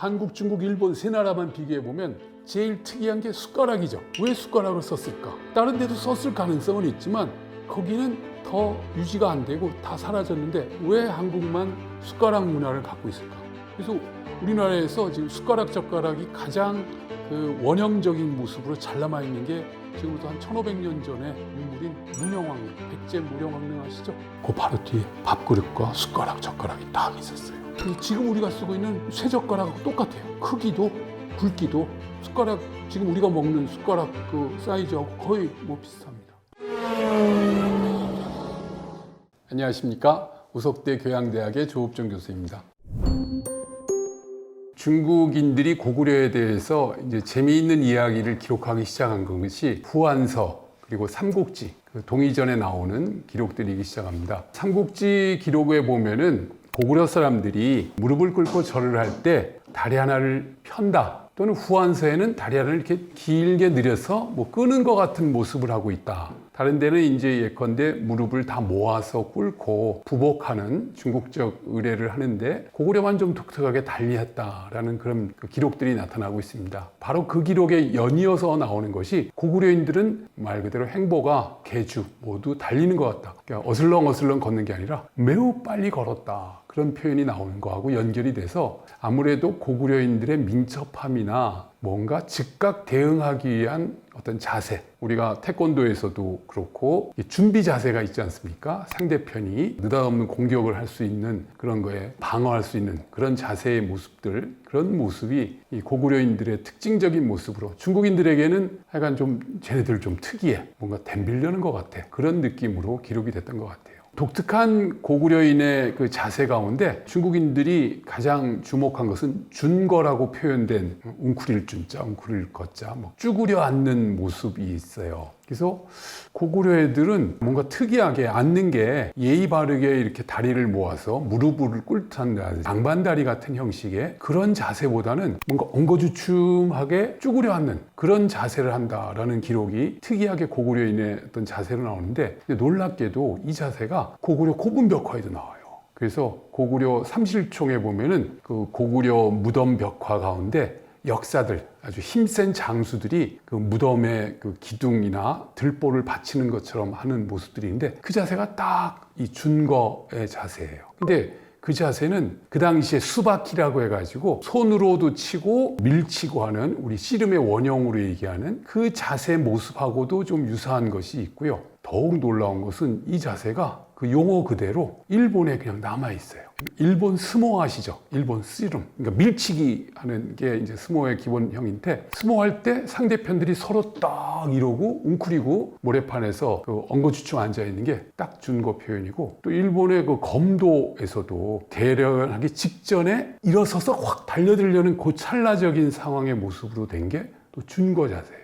한국, 중국, 일본 세 나라만 비교해 보면 제일 특이한 게 숟가락이죠. 왜 숟가락을 썼을까? 다른 데도 썼을 가능성은 있지만 거기는 더 유지가 안 되고 다 사라졌는데 왜 한국만 숟가락 문화를 갖고 있을까? 그래서 우리나라에서 지금 숟가락 젓가락이 가장 그 원형적인 모습으로 잘 남아 있는 게 지금부터 한 1500년 전에 유물인 문영왕릉, 백제 문영왕릉 아시죠? 그 바로 뒤에 밥그릇과 숟가락 젓가락이 딱 있었어요. 그래서 지금 우리가 쓰고 있는 쇠젓가락하고 똑같아요. 크기도 굵기도 숟가락, 지금 우리가 먹는 숟가락 그 사이즈하고 거의 뭐 비슷합니다. 안녕하십니까? 우석대 교양대학의 조읍정 교수입니다. 중국인들이 고구려에 대해서 이제 재미있는 이야기를 기록하기 시작한 것이 후한서 그리고 삼국지, 그 동이전에 나오는 기록들이기 시작합니다. 삼국지 기록에 보면은 고구려 사람들이 무릎을 꿇고 절을 할 때 다리 하나를 편다, 또는 후한서에는 다리 하나를 이렇게 길게 늘여서 뭐 끄는 것 같은 모습을 하고 있다. 다른 데는 이제 예컨대 무릎을 다 모아서 꿇고 부복하는 중국적 의례를 하는데 고구려만 좀 독특하게 달리했다라는 그런 기록들이 나타나고 있습니다. 바로 그 기록에 연이어서 나오는 것이 고구려인들은 말 그대로 행보가 개주 모두 달리는 것 같다. 그러니까 어슬렁어슬렁 걷는 게 아니라 매우 빨리 걸었다. 그런 표현이 나오는 거하고 연결이 돼서 아무래도 고구려인들의 민첩함이나 뭔가 즉각 대응하기 위한 어떤 자세, 우리가 태권도에서도 그렇고 준비 자세가 있지 않습니까? 상대편이 느닷없는 공격을 할 수 있는 그런 거에 방어할 수 있는 그런 자세의 모습들, 그런 모습이 이 고구려인들의 특징적인 모습으로 중국인들에게는 하여간 좀 쟤네들 좀 특이해, 뭔가 댐빌려는 것 같아, 그런 느낌으로 기록이 됐던 것 같아요. 독특한 고구려인의 그 자세 가운데 중국인들이 가장 주목한 것은 준거라고 표현된 웅크릴 준자, 웅크릴 거자, 뭐 쭈그려 앉는 모습이 있어요. 그래서 고구려 애들은 뭔가 특이하게 앉는 게 예의 바르게 이렇게 다리를 모아서 무릎을 꿇듯한 장반다리 같은 형식의 그런 자세보다는 뭔가 엉거주춤하게 쭈그려 앉는 그런 자세를 한다라는 기록이 특이하게 고구려인의 어떤 자세로 나오는데 놀랍게도 이 자세가 고구려 고분벽화에도 나와요. 그래서 고구려 삼실총에 보면은 그 고구려 무덤 벽화 가운데 역사들, 아주 힘센 장수들이 그 무덤의 그 기둥이나 들보를 받치는 것처럼 하는 모습들이 있는데 그 자세가 딱 이 준거의 자세예요. 근데 그 자세는 그 당시에 수박기라고 해가지고 손으로도 치고 밀치고 하는 우리 씨름의 원형으로 얘기하는 그 자세 모습하고도 좀 유사한 것이 있고요. 더욱 놀라운 것은 이 자세가 그 용어 그대로 일본에 그냥 남아있어요. 일본 스모 아시죠? 일본 씨름. 그러니까 밀치기 하는 게 이제 스모의 기본형인데 스모할 때 상대편들이 서로 딱 이러고 웅크리고 모래판에서 그 엉거주춤 앉아있는 게 딱 준거 표현이고 또 일본의 그 검도에서도 대련하기 직전에 일어서서 확 달려들려는 그 찰나적인 상황의 모습으로 된 게 또 준거 자세예요.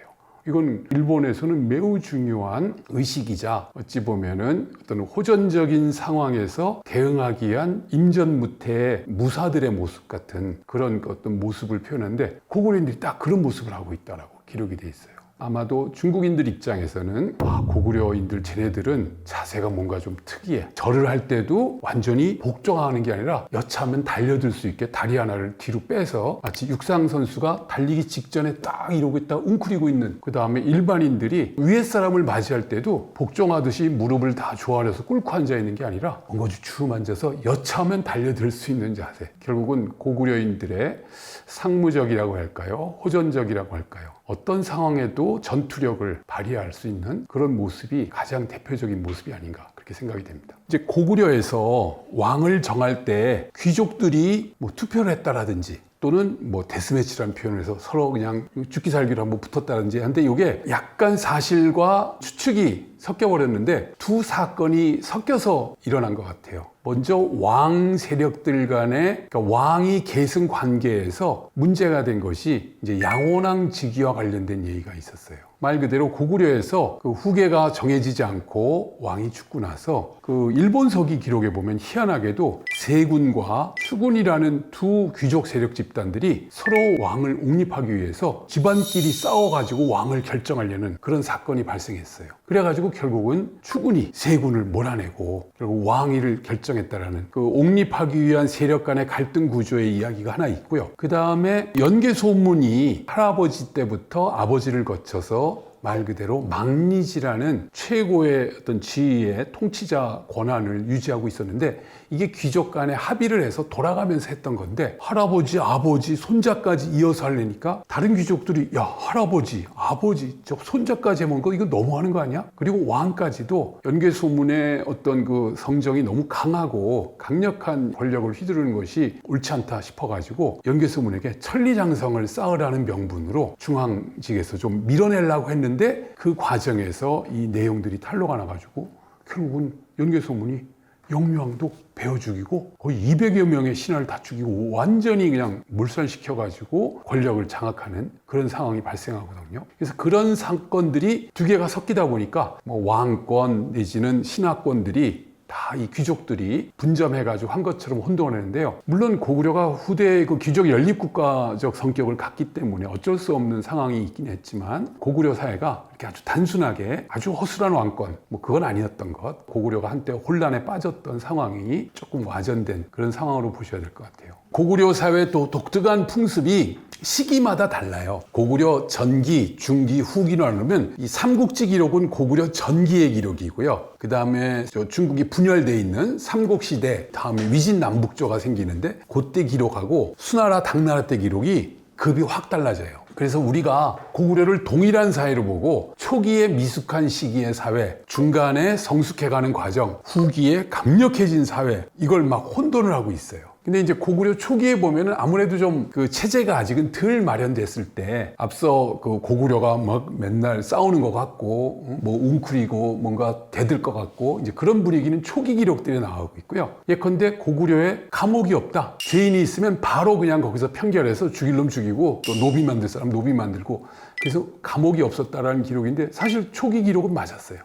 이건 일본에서는 매우 중요한 의식이자 어찌 보면은 어떤 호전적인 상황에서 대응하기 위한 임전무태의 무사들의 모습 같은 그런 어떤 모습을 표현하는데 고구려인들이 딱 그런 모습을 하고 있다라고 기록이 돼 있어요. 아마도 중국인들 입장에서는 고구려인들 쟤네들은 자세가 뭔가 좀 특이해. 절을 할 때도 완전히 복종하는 게 아니라 여차하면 달려들 수 있게 다리 하나를 뒤로 빼서 마치 육상 선수가 달리기 직전에 딱 이러고 있다가 웅크리고 있는, 그 다음에 일반인들이 위에 사람을 맞이할 때도 복종하듯이 무릎을 다 조아려서 꿇고 앉아 있는 게 아니라 엉거주춤 앉아서 여차하면 달려들 수 있는 자세. 결국은 고구려인들의 상무적이라고 할까요? 호전적이라고 할까요? 어떤 상황에도 전투력을 발휘할 수 있는 그런 모습이 가장 대표적인 모습이 아닌가 그렇게 생각이 됩니다. 이제 고구려에서 왕을 정할 때 귀족들이 뭐 투표를 했다라든지 또는 뭐 데스매치라는 표현을 해서 서로 그냥 죽기 살기로 한번 붙었다든지 하는데 이게 약간 사실과 추측이 섞여버렸는데 두 사건이 섞여서 일어난 것 같아요. 먼저 왕 세력들 간의, 그러니까 왕이 계승 관계에서 문제가 된 것이 이제 양원왕 즉위와 관련된 얘기가 있었어요. 말 그대로 고구려에서 그 후계가 정해지지 않고 왕이 죽고 나서 그 일본 서기 기록에 보면 희한하게도 세군과 추군이라는 두 귀족 세력 집단 집단들이 서로 왕을 옹립하기 위해서 집안끼리 싸워가지고 왕을 결정하려는 그런 사건이 발생했어요. 그래가지고 결국은 추군이 세군을 몰아내고 결국 왕위를 결정했다라는 그 옹립하기 위한 세력 간의 갈등 구조의 이야기가 하나 있고요. 그 다음에 연개소문이 할아버지 때부터 아버지를 거쳐서 말 그대로 망리지라는 최고의 어떤 지위의 통치자 권한을 유지하고 있었는데, 이게 귀족 간에 합의를 해서 돌아가면서 했던 건데, 할아버지, 아버지, 손자까지 이어서 하려니까 다른 귀족들이 야, 할아버지, 아버지, 저 손자까지 해먹은 거 이거 너무하는 거 아니야? 그리고 왕까지도 연개소문의 어떤 그 성정이 너무 강하고 강력한 권력을 휘두르는 것이 옳지 않다 싶어가지고 연개소문에게 천리장성을 쌓으라는 명분으로 중앙직에서 좀 밀어내려고 했는데, 그 과정에서 이 내용들이 탄로가 나가지고 결국은 연개소문이 영유왕도 베어 죽이고 거의 200여 명의 신하를 다 죽이고 완전히 그냥 몰살시켜가지고 권력을 장악하는 그런 상황이 발생하거든요. 그래서 그런 사건들이 두 개가 섞이다 보니까 뭐 왕권 내지는 신하권들이 다 이 귀족들이 분점해가지고 한 것처럼 혼동을 했는데요. 물론 고구려가 후대의 그 귀족 연립국가적 성격을 갖기 때문에 어쩔 수 없는 상황이 있긴 했지만, 고구려 사회가 이렇게 아주 단순하게 아주 허술한 왕권, 뭐 그건 아니었던 것, 고구려가 한때 혼란에 빠졌던 상황이 조금 와전된 그런 상황으로 보셔야 될 것 같아요. 고구려 사회의 또 독특한 풍습이 시기마다 달라요. 고구려 전기, 중기, 후기로 나누면 이 삼국지 기록은 고구려 전기의 기록이고요. 그 다음에 중국이 분열되어 있는 삼국시대, 다음에 위진남북조가 생기는데 그때 기록하고 수나라, 당나라 때 기록이 급이 확 달라져요. 그래서 우리가 고구려를 동일한 사회로 보고 초기에 미숙한 시기의 사회, 중간에 성숙해가는 과정, 후기에 강력해진 사회, 이걸 막 혼돈을 하고 있어요. 근데 이제 고구려 초기에 보면은 아무래도 좀 그 체제가 아직은 덜 마련됐을 때, 앞서 그 고구려가 막 맨날 싸우는 것 같고 뭐 웅크리고 뭔가 대들 것 같고 이제 그런 분위기는 초기 기록들이 나오고 있고요. 예컨대 고구려에 감옥이 없다, 죄인이 있으면 바로 그냥 거기서 편결해서 죽일 놈 죽이고 또 노비 만들 사람 노비 만들고, 그래서 감옥이 없었다라는 기록인데 사실 초기 기록은 맞았어요.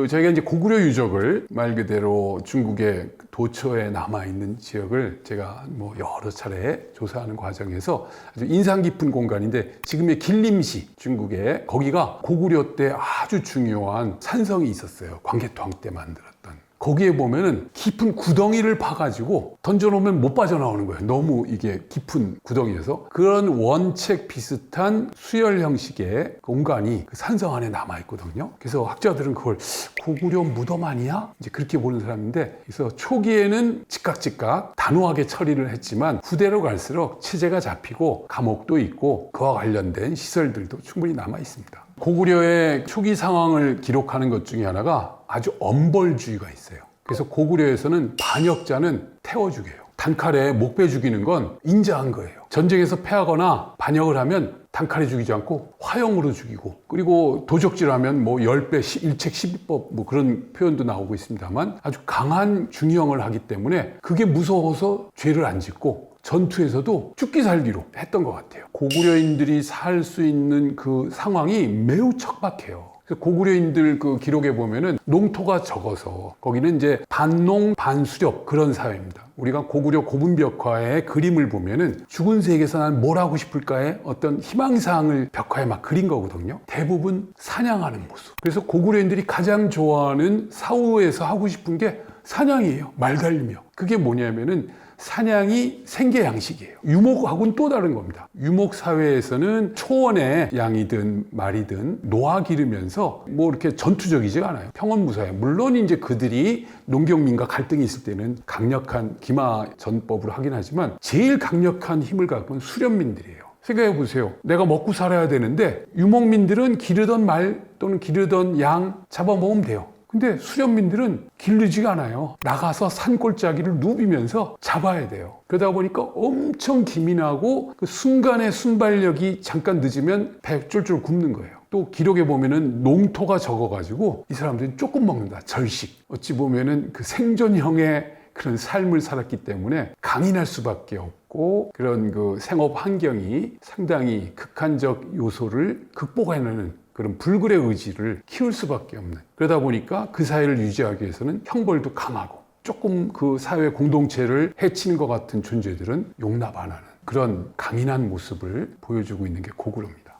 저희가 이제 고구려 유적을 말 그대로 중국의 도처에 남아있는 지역을 제가 뭐 여러 차례 조사하는 과정에서 아주 인상 깊은 공간인데, 지금의 길림시, 중국에 거기가 고구려 때 아주 중요한 산성이 있었어요. 광개토왕 때 만들었던. 거기에 보면은 깊은 구덩이를 파가지고 던져놓으면 못 빠져나오는 거예요. 너무 이게 깊은 구덩이에서. 그런 원책 비슷한 수열 형식의 공간이 그 산성 안에 남아있거든요. 그래서 학자들은 그걸 고구려 무덤 아니야? 이제 그렇게 보는 사람인데, 그래서 초기에는 즉각 단호하게 처리를 했지만 후대로 갈수록 체제가 잡히고 감옥도 있고 그와 관련된 시설들도 충분히 남아있습니다. 고구려의 초기 상황을 기록하는 것 중에 하나가 아주 엄벌주의가 있어요. 그래서 고구려에서는 반역자는 태워 죽여요. 단칼에 목베 죽이는 건 인자한 거예요. 전쟁에서 패하거나 반역을 하면 단칼에 죽이지 않고 화형으로 죽이고, 그리고 도적질을 하면 뭐 10배, 일책 12법 뭐 그런 표현도 나오고 있습니다만, 아주 강한 중형을 하기 때문에 그게 무서워서 죄를 안 짓고 전투에서도 죽기 살기로 했던 것 같아요. 고구려인들이 살 수 있는 그 상황이 매우 척박해요. 고구려인들 그 기록에 보면은 농토가 적어서 거기는 이제 반농 반수렵 그런 사회입니다. 우리가 고구려 고분벽화의 그림을 보면은 죽은 세계에서 난 뭘 하고 싶을까의 어떤 희망사항을 벽화에 막 그린 거거든요. 대부분 사냥하는 모습. 그래서 고구려인들이 가장 좋아하는 사후에서 하고 싶은 게 사냥이에요. 말 달리며. 그게 뭐냐면은 사냥이 생계 양식이에요. 유목하고는 또 다른 겁니다. 유목 사회에서는 초원의 양이든 말이든 놓아 기르면서 뭐 이렇게 전투적이지 않아요. 평온무사해요. 물론 이제 그들이 농경민과 갈등이 있을 때는 강력한 기마 전법으로 하긴 하지만 제일 강력한 힘을 갖고 있는 수렵민들이에요. 생각해 보세요. 내가 먹고 살아야 되는데 유목민들은 기르던 말 또는 기르던 양 잡아먹으면 돼요. 근데 수렵민들은 기르지가 않아요. 나가서 산골짜기를 누비면서 잡아야 돼요. 그러다 보니까 엄청 기민하고 그 순간의 순발력이 잠깐 늦으면 배 쫄쫄 굽는 거예요. 또 기록에 보면은 농토가 적어가지고 이 사람들이 조금 먹는다. 절식. 어찌 보면은 그 생존형의 그런 삶을 살았기 때문에 강인할 수밖에 없고, 그런 그 생업 환경이 상당히 극한적 요소를 극복해내는 그런 불굴의 의지를 키울 수밖에 없는, 그러다 보니까 그 사회를 유지하기 위해서는 형벌도 강하고, 조금 그 사회 공동체를 해치는 것 같은 존재들은 용납 안 하는 그런 강인한 모습을 보여주고 있는 게 고구려입니다.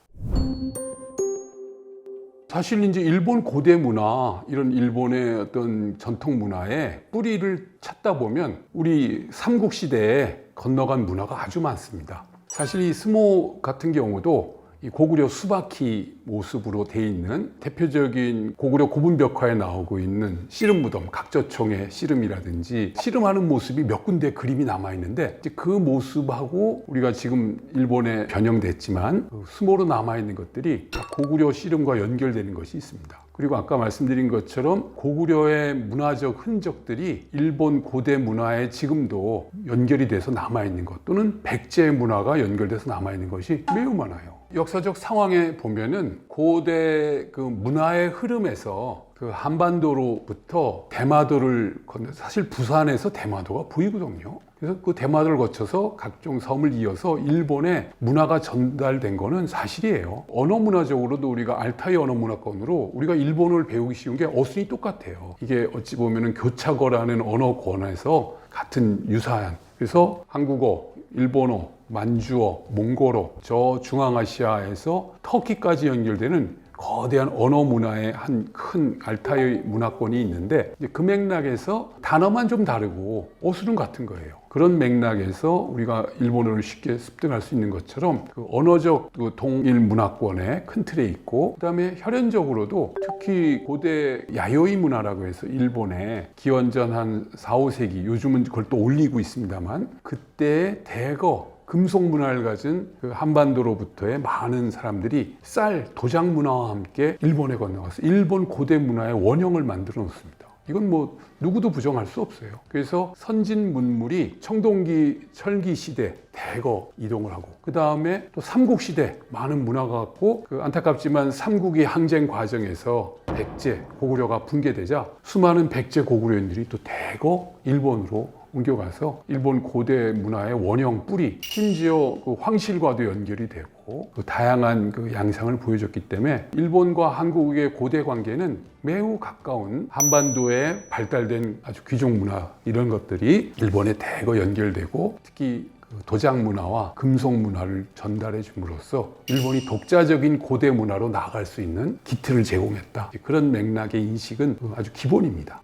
사실 이제 일본 고대 문화, 이런 일본의 어떤 전통 문화의 뿌리를 찾다 보면 우리 삼국시대에 건너간 문화가 아주 많습니다. 사실 이 스모 같은 경우도 이 고구려 수바키 모습으로 돼 있는 대표적인 고구려 고분벽화에 나오고 있는 씨름 무덤, 각저총의 씨름이라든지 씨름하는 모습이 몇 군데 그림이 남아 있는데 그 모습하고 우리가 지금 일본에 변형됐지만 스모로 남아 있는 것들이 다 고구려 씨름과 연결되는 것이 있습니다. 그리고 아까 말씀드린 것처럼 고구려의 문화적 흔적들이 일본 고대 문화에 지금도 연결이 돼서 남아있는 것, 또는 백제 문화가 연결돼서 남아있는 것이 매우 많아요. 역사적 상황에 보면은 고대 그 문화의 흐름에서 그 한반도로부터 대마도를 건너, 사실 부산에서 대마도가 보이거든요. 그래서 그 대마도를 거쳐서 각종 섬을 이어서 일본에 문화가 전달된 거는 사실이에요. 언어 문화적으로도 우리가 알타이 언어 문화권으로 우리가 일본어를 배우기 쉬운 게 어순이 똑같아요. 이게 어찌 보면은 교차거라는 언어권에서 같은 유사한, 그래서 한국어, 일본어, 만주어, 몽골어, 저 중앙아시아에서 터키까지 연결되는 거대한 언어 문화의 한 큰 알타이 문화권이 있는데, 그 맥락에서 단어만 좀 다르고 어순은 같은 거예요. 그런 맥락에서 우리가 일본어를 쉽게 습득할 수 있는 것처럼 그 언어적 그 동일 문화권의 큰 틀에 있고, 그다음에 혈연적으로도 특히 고대 야요이 문화라고 해서 일본에 기원전 한 4, 5세기, 요즘은 그걸 또 올리고 있습니다만, 그때 대거 금속 문화를 가진 그 한반도로부터의 많은 사람들이 쌀, 도장 문화와 함께 일본에 건너가서 일본 고대 문화의 원형을 만들어 놓습니다. 이건 뭐 누구도 부정할 수 없어요. 그래서 선진 문물이 청동기, 철기 시대 대거 이동을 하고, 그 다음에 또 삼국시대 많은 문화가 갖고, 그 안타깝지만 삼국의 항쟁 과정에서 백제, 고구려가 붕괴되자 수많은 백제 고구려인들이 또 대거 일본으로 옮겨가서 일본 고대 문화의 원형 뿌리, 심지어 그 황실과도 연결이 되고 그 다양한 그 양상을 보여줬기 때문에 일본과 한국의 고대 관계는 매우 가까운, 한반도에 발달된 아주 귀족 문화, 이런 것들이 일본에 대거 연결되고, 특히 도장 문화와 금속 문화를 전달해 줌으로써 일본이 독자적인 고대 문화로 나아갈 수 있는 기틀을 제공했다. 그런 맥락의 인식은 아주 기본입니다.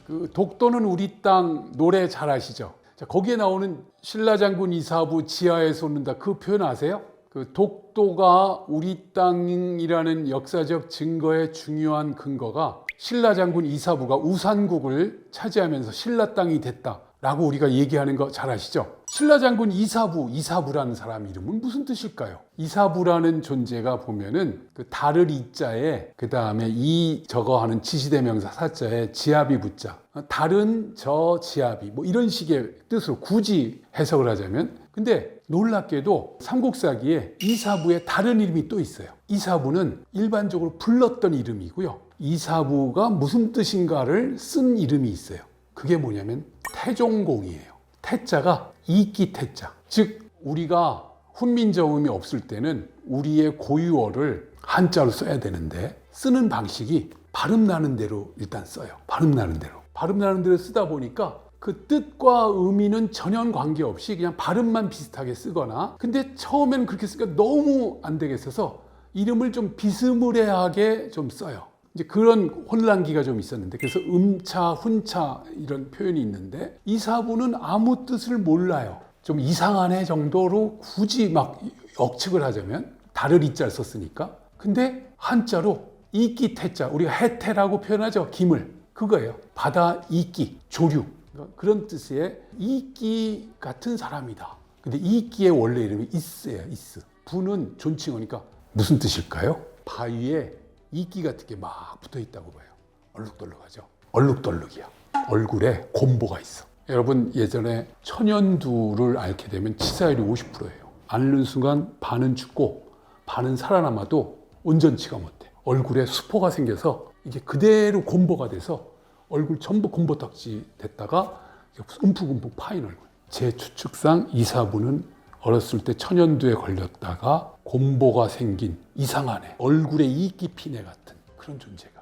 그 독도는 우리 땅 노래 잘 아시죠? 자, 거기에 나오는 신라장군 이사부 지하에 솟는다, 그 표현 아세요? 그 독도가 우리 땅이라는 역사적 증거의 중요한 근거가 신라장군 이사부가 우산국을 차지하면서 신라 땅이 됐다라고 우리가 얘기하는 거 잘 아시죠? 신라장군 이사부라는 사람 이름은 무슨 뜻일까요? 이사부라는 존재가 보면은 그 달을 이자에 그 다음에 이 저거 하는 지시대명사 사자에 지압이 붙자, 달은 저 지압이, 뭐 이런 식의 뜻으로 굳이 해석을 하자면, 근데 놀랍게도 삼국사기에 이사부의 다른 이름이 또 있어요. 이사부는 일반적으로 불렀던 이름이고요, 이사부가 무슨 뜻인가를 쓴 이름이 있어요. 그게 뭐냐면 태종공이에요. 태자가 이끼 태자, 즉 우리가 훈민정음이 없을 때는 우리의 고유어를 한자로 써야 되는데, 쓰는 방식이 발음 나는 대로 일단 써요. 발음 나는 대로 쓰다 보니까 그 뜻과 의미는 전혀 관계없이 그냥 발음만 비슷하게 쓰거나, 근데 처음에는 그렇게 쓰니까 너무 안 되겠어서 이름을 좀 비스무리하게 좀 써요. 이제 그런 혼란기가 좀 있었는데, 그래서 음차, 훈차 이런 표현이 있는데, 이사부는 아무 뜻을 몰라요. 좀 이상하네 정도로 굳이 막 억측을 하자면, 달을 이자를 썼으니까. 근데 한자로 이끼 태자, 우리가 해태라고 표현하죠. 기물, 그거예요. 바다 이끼, 조류, 그런 뜻의 이끼 같은 사람이다. 근데 이끼의 원래 이름이 이스예요. 이스. 부는 존칭어니까 무슨 뜻일까요? 바위에 이끼 같은 게 막 붙어 있다고 봐요. 얼룩덜룩하죠. 얼룩덜룩이야. 얼굴에 곰보가 있어. 여러분 예전에 천연두를 앓게 되면 치사율이 50%예요. 앓는 순간 반은 죽고 반은 살아남아도 온전치가 못해. 얼굴에 수포가 생겨서 이게 그대로 곰보가 돼서 얼굴 전부 곰보딱지 됐다가 움푹움푹 파인 얼굴. 제 추측상 이사부는 어렸을 때 천연두에 걸렸다가 곰보가 생긴 이상한 애, 얼굴에 이끼 핀 애 같은 그런 존재가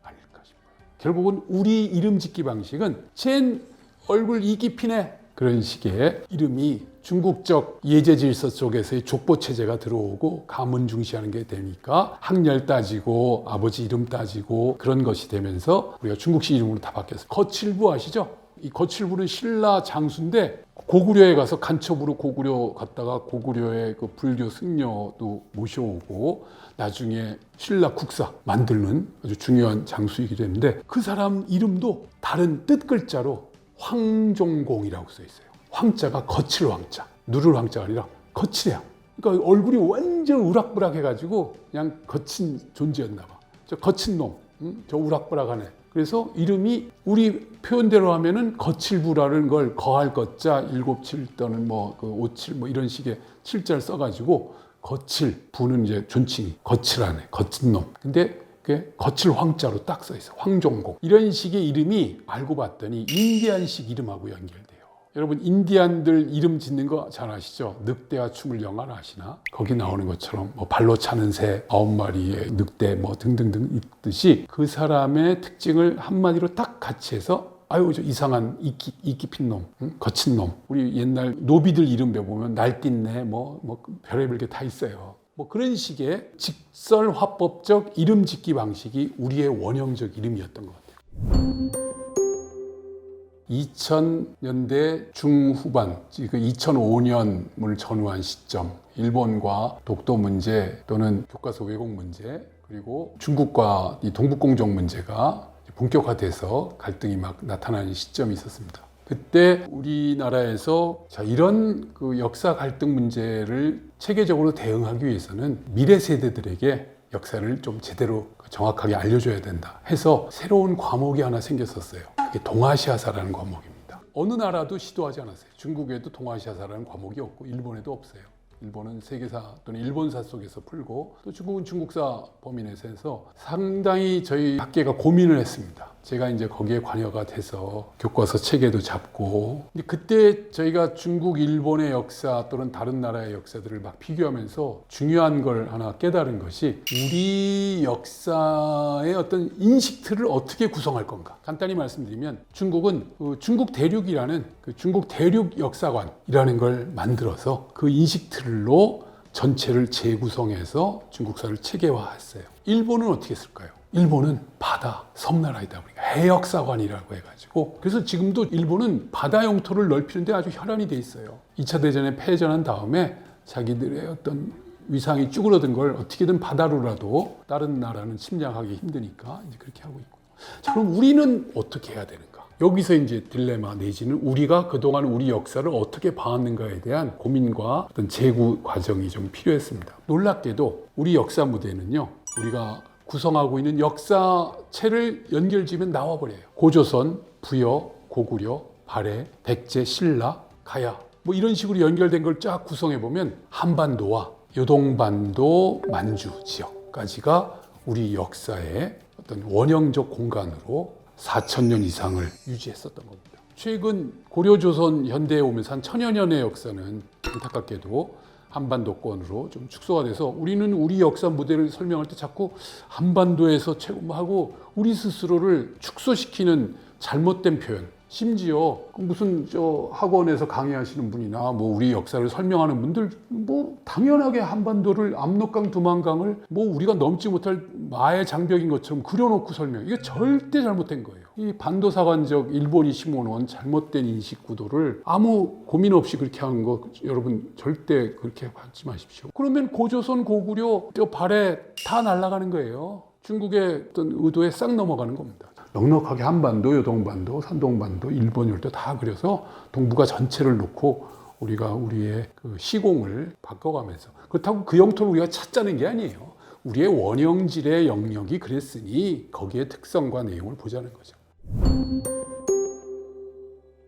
아닐까 싶어요. 결국은 우리 이름 짓기 방식은 쟨 얼굴 이끼 핀 애 그런 식의 이름이 중국적 예제 질서 속에서의 족보 체제가 들어오고 가문 중시하는 게 되니까 학렬 따지고 아버지 이름 따지고 그런 것이 되면서 우리가 중국식 이름으로 다 바뀌었어요. 거칠부 아시죠? 이 거칠부는 신라 장수인데 고구려에 가서 간첩으로 고구려 갔다가 고구려의 그 불교 승려도 모셔오고 나중에 신라 국사 만드는 아주 중요한 장수이기도 했는데 그 사람 이름도 다른 뜻 글자로 황종공이라고 써 있어요. 황자가 거칠 황자, 누를 황자가 아니라 거칠이야. 그러니까 얼굴이 완전 우락부락 해가지고 그냥 거친 존재였나 봐. 저 거친 놈, 저 우락부락하네. 그래서 이름이 우리 표현대로 하면은 거칠부라는 걸 거할 거자 7칠 또는 그 57 이런 식의 7자를 써가지고 거칠 부는 이제 존칭이 거칠하네, 거친 놈. 근데 그게 거칠 황자로 딱 써 있어. 황종공. 이런 식의 이름이 알고 봤더니 인디안식 이름하고 연결돼요. 여러분 인디안들 이름 짓는 거 잘 아시죠? 늑대와 춤을 영화 아시나? 거기 나오는 것처럼 발로 차는 새 9마리의 늑대 등등등 있듯이 그 사람의 특징을 한마디로 딱 같이 해서 아유 저 이상한 이끼 핀 놈, 거친 놈. 우리 옛날 노비들 이름 배워보면 날뛴네 별의별 게 다 있어요. 그런 식의 직설화법적 이름 짓기 방식이 우리의 원형적 이름이었던 것 같아요. 2000년대 중후반, 2005년을 전후한 시점, 일본과 독도 문제 또는 교과서 왜곡 문제, 그리고 중국과 이 동북공정 문제가 본격화돼서 갈등이 막 나타나는 시점이 있었습니다. 그때 우리나라에서 이런 그 역사 갈등 문제를 체계적으로 대응하기 위해서는 미래 세대들에게 역사를 좀 제대로 정확하게 알려줘야 된다 해서 새로운 과목이 하나 생겼었어요. 그게 동아시아사라는 과목입니다. 어느 나라도 시도하지 않았어요. 중국에도 동아시아사라는 과목이 없고 일본에도 없어요. 일본은 세계사 또는 일본사 속에서 풀고 또 중국은 중국사 범위 내에서 상당히 저희 학계가 고민을 했습니다. 제가 이제 거기에 관여가 돼서 교과서 체계도 잡고 근데 그때 저희가 중국, 일본의 역사 또는 다른 나라의 역사들을 막 비교하면서 중요한 걸 하나 깨달은 것이 우리 역사의 어떤 인식 틀을 어떻게 구성할 건가. 간단히 말씀드리면 중국은 중국 대륙이라는 중국 대륙 역사관이라는 걸 만들어서 그 인식 틀로 전체를 재구성해서 중국사를 체계화했어요. 일본은 어떻게 했을까요? 일본은 바다, 섬나라이다 보니까 해역사관이라고 해가지고 그래서 지금도 일본은 바다 영토를 넓히는데 아주 혈안이 돼 있어요. 2차 대전에 패전한 다음에 자기들의 어떤 위상이 쭈그러든 걸 어떻게든 바다로라도 다른 나라는 침략하기 힘드니까 이제 그렇게 하고 있고요. 자, 그럼 우리는 어떻게 해야 되는가? 여기서 이제 딜레마 내지는 우리가 그동안 우리 역사를 어떻게 봐왔는가에 대한 고민과 어떤 재구 과정이 좀 필요했습니다. 놀랍게도 우리 역사 무대는요, 우리가 구성하고 있는 역사체를 연결지으면 나와버려요. 고조선, 부여, 고구려, 발해, 백제, 신라, 가야 이런 식으로 연결된 걸 쫙 구성해보면 한반도와 요동반도, 만주 지역까지가 우리 역사의 어떤 원형적 공간으로 4,000년 이상을 유지했었던 겁니다. 최근 고려조선 현대에 오면서 한 1000여 년의 역사는 안타깝게도 한반도권으로 좀 축소가 돼서 우리는 우리 역사 무대를 설명할 때 자꾸 한반도에서 최고하고 우리 스스로를 축소시키는 잘못된 표현. 심지어 무슨 학원에서 강의하시는 분이나 우리 역사를 설명하는 분들 당연하게 한반도를 압록강, 두만강을 우리가 넘지 못할 마의 장벽인 것처럼 그려놓고 설명. 이게 절대 잘못된 거예요. 이 반도사관적 일본이 심어놓은 잘못된 인식 구도를 아무 고민 없이 그렇게 하는 거 여러분 절대 그렇게 받지 마십시오. 그러면 고조선, 고구려, 발해 다 날아가는 거예요. 중국의 어떤 의도에 싹 넘어가는 겁니다. 넉넉하게 한반도, 요동반도, 산동반도, 일본 열도 다 그려서 동북아 전체를 놓고 우리가 우리의 그 시공을 바꿔가면서 그렇다고 그 영토를 우리가 찾자는 게 아니에요. 우리의 원형질의 영역이 그랬으니 거기에 특성과 내용을 보자는 거죠.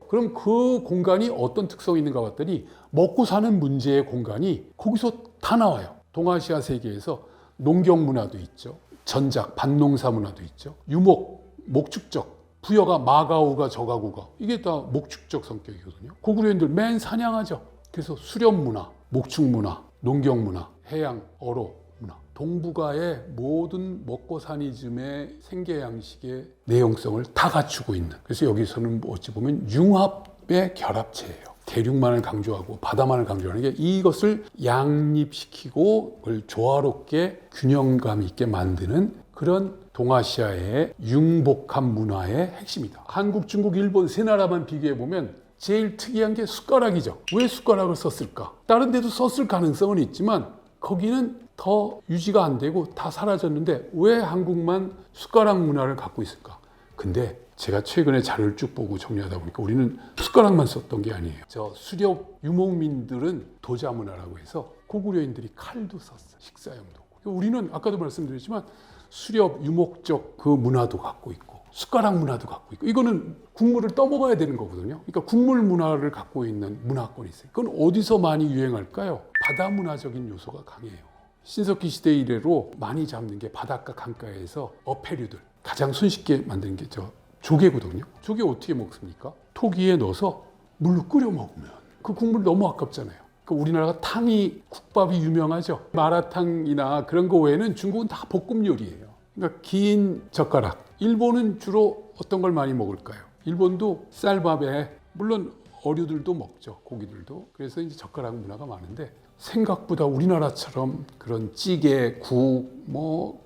그럼 그 공간이 어떤 특성이 있는가 봤더니 먹고 사는 문제의 공간이 거기서 다 나와요. 동아시아 세계에서 농경 문화도 있죠. 전작, 밭농사 문화도 있죠. 유목, 목축적, 부여가 마가우가 저가구가 이게 다 목축적 성격이거든요. 고구려인들 맨 사냥하죠. 그래서 수렵 문화, 목축 문화, 농경 문화, 해양, 어로 문화, 동북아의 모든 먹고 사니즘의 생계 양식의 내용성을 다 갖추고 있는. 그래서 여기서는 어찌 보면 융합 유럽의 결합체예요. 대륙만을 강조하고 바다만을 강조하는 게 이것을 양립시키고 그걸 조화롭게 균형감 있게 만드는 그런 동아시아의 융복합 문화의 핵심이다. 한국, 중국, 일본 세 나라만 비교해 보면 제일 특이한 게 숟가락이죠. 왜 숟가락을 썼을까? 다른 데도 썼을 가능성은 있지만 거기는 더 유지가 안 되고 다 사라졌는데 왜 한국만 숟가락 문화를 갖고 있을까? 근데 제가 최근에 자료를 쭉 보고 정리하다 보니까 우리는 숟가락만 썼던 게 아니에요. 저 수렵 유목민들은 도자 문화라고 해서 고구려인들이 칼도 썼어요. 식사용도. 우리는 아까도 말씀드렸지만 수렵 유목적 그 문화도 갖고 있고 숟가락 문화도 갖고 있고 이거는 국물을 떠먹어야 되는 거거든요. 그러니까 국물 문화를 갖고 있는 문화권이 있어요. 그건 어디서 많이 유행할까요? 바다 문화적인 요소가 강해요. 신석기 시대 이래로 많이 잡는 게 바닷가 강가에서 어패류들 가장 손쉽게 만드는 게 저 조개거든요. 조개 어떻게 먹습니까? 토기에 넣어서 물로 끓여 먹으면 그 국물 너무 아깝잖아요. 그러니까 우리나라가 탕이 국밥이 유명하죠. 마라탕이나 그런 거 외에는 중국은 다 볶음 요리예요. 그러니까 긴 젓가락. 일본은 주로 어떤 걸 많이 먹을까요? 일본도 쌀밥에 물론 어류들도 먹죠. 고기들도. 그래서 이제 젓가락 문화가 많은데 생각보다 우리나라처럼 그런 찌개, 국,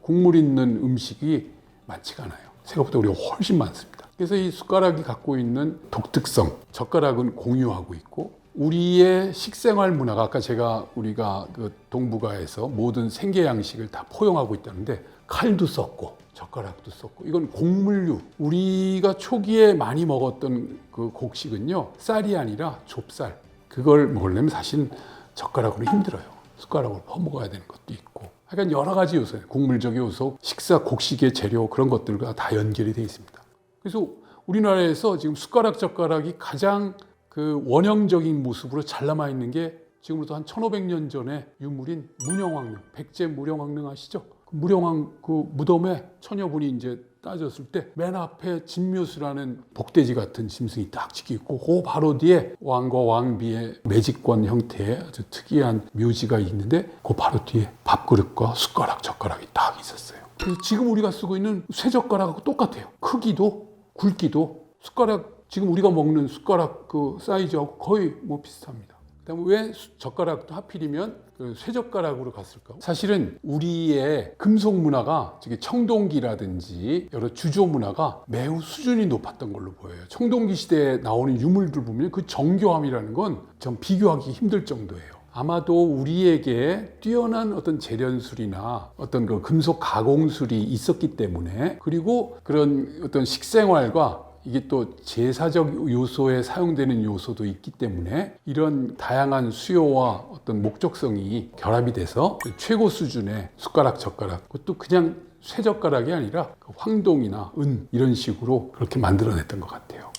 국물 있는 음식이 많지가 않아요. 생각보다 우리가 훨씬 많습니다. 그래서 이 숟가락이 갖고 있는 독특성, 젓가락은 공유하고 있고 우리의 식생활 문화가 아까 우리가 그 동북아에서 모든 생계 양식을 다 포용하고 있다는데 칼도 썼고 젓가락도 썼고 이건 곡물류. 우리가 초기에 많이 먹었던 그 곡식은요 쌀이 아니라 좁쌀. 그걸 먹으려면 사실 젓가락으로 힘들어요. 숟가락으로 퍼먹어야 되는 것도 있고. 하여간 여러 가지 요소예요. 국물적 요소, 식사 곡식의 재료 그런 것들과 다 연결이 되어 있습니다. 그래서 우리나라에서 지금 숟가락 젓가락이 가장 그 원형적인 모습으로 잘 남아 있는 게 지금부터 한 1500년 전의 유물인 문영왕릉, 백제 문영왕릉 아시죠? 그 문영왕 그 무덤에 처녀분이 이제 따졌을 때 맨 앞에 진묘수라는 복돼지 같은 짐승이 딱 찍혀 있고 그 바로 뒤에 왕과 왕비의 매직권 형태의 아주 특이한 묘지가 있는데 그 바로 뒤에 밥그릇과 숟가락, 젓가락이 딱 있었어요. 그래서 지금 우리가 쓰고 있는 쇠젓가락하고 똑같아요. 크기도 굵기도 숟가락 지금 우리가 먹는 숟가락 그 사이즈하고 거의 비슷합니다. 그다음에 왜 젓가락도 하필이면 그 쇠젓가락으로 갔을까? 사실은 우리의 금속 문화가 청동기라든지 여러 주조 문화가 매우 수준이 높았던 걸로 보여요. 청동기 시대에 나오는 유물들 보면 그 정교함이라는 건 좀 비교하기 힘들 정도예요. 아마도 우리에게 뛰어난 어떤 재련술이나 어떤 그 금속 가공술이 있었기 때문에 그리고 그런 어떤 식생활과 이게 또 제사적 요소에 사용되는 요소도 있기 때문에 이런 다양한 수요와 어떤 목적성이 결합이 돼서 최고 수준의 숟가락, 젓가락 그것도 그냥 쇠젓가락이 아니라 황동이나 은 이런 식으로 그렇게 만들어냈던 것 같아요.